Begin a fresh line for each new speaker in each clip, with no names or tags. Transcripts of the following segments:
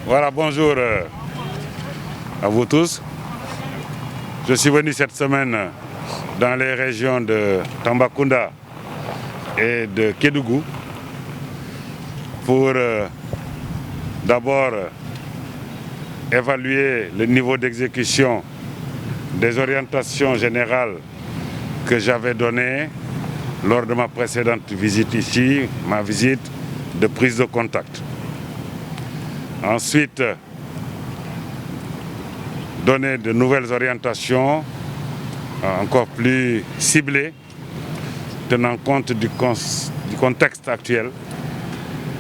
Voilà, bonjour à vous tous. Je suis venu cette semaine dans les régions de Tambacounda et de Kédougou pour d'abord évaluer le niveau d'exécution des orientations générales que j'avais données lors de ma précédente visite ici, ma visite de prise de contact. Ensuite, donner de nouvelles orientations encore plus ciblées, tenant compte du contexte actuel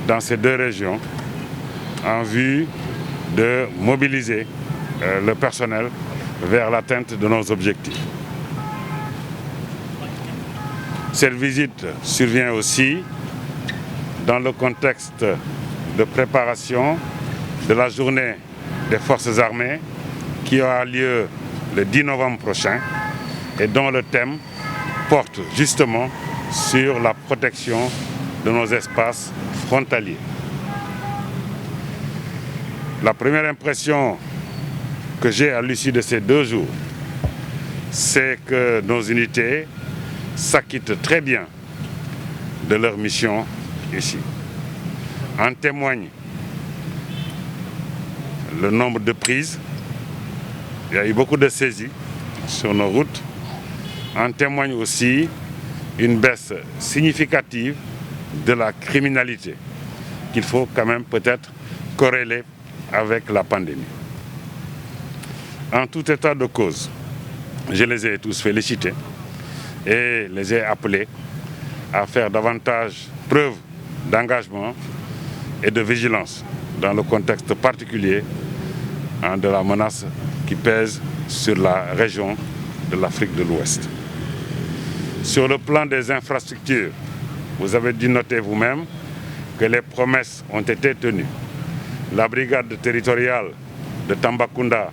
dans ces deux régions, en vue de mobiliser le personnel vers l'atteinte de nos objectifs. Cette visite survient aussi dans le contexte de préparation de la journée des forces armées qui aura lieu le 10 novembre prochain et dont le thème porte justement sur la protection de nos espaces frontaliers. La première impression que j'ai à l'issue de ces 2 jours, c'est que nos unités s'acquittent très bien de leur mission ici. En témoigne le nombre de prises. Il y a eu beaucoup de saisies sur nos routes. En témoigne aussi une baisse significative de la criminalité qu'il faut quand même peut-être corréler avec la pandémie. En tout état de cause, je les ai tous félicités et les ai appelés à faire davantage preuve d'engagement et de vigilance dans le contexte particulier de la menace qui pèse sur la région de l'Afrique de l'Ouest. Sur le plan des infrastructures, vous avez dû noter vous-même que les promesses ont été tenues. La brigade territoriale de Tambacounda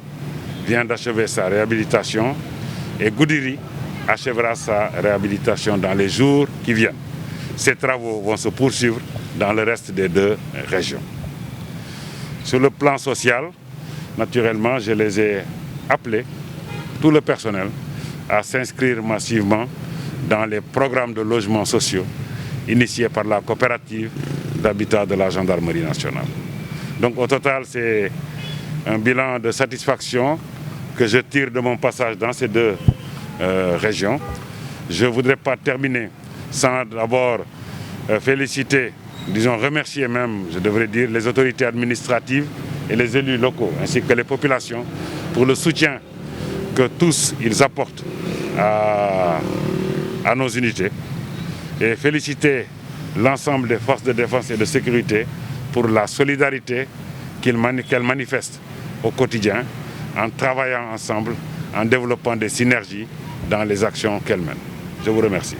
vient d'achever sa réhabilitation et Goudiri achèvera sa réhabilitation dans les jours qui viennent. Ces travaux vont se poursuivre dans le reste des 2 régions. Sur le plan social, naturellement, je les ai appelés, tout le personnel, à s'inscrire massivement dans les programmes de logements sociaux initiés par la coopérative d'habitat de la gendarmerie nationale. Donc au total, c'est un bilan de satisfaction que je tire de mon passage dans ces 2 régions. Je ne voudrais pas terminer sans d'abord féliciter, disons remercier même, je devrais dire, les autorités administratives et les élus locaux, ainsi que les populations, pour le soutien que tous ils apportent à nos unités. Et féliciter l'ensemble des forces de défense et de sécurité pour la solidarité qu'elles manifestent au quotidien, en travaillant ensemble, en développant des synergies dans les actions qu'elles mènent. Je vous remercie.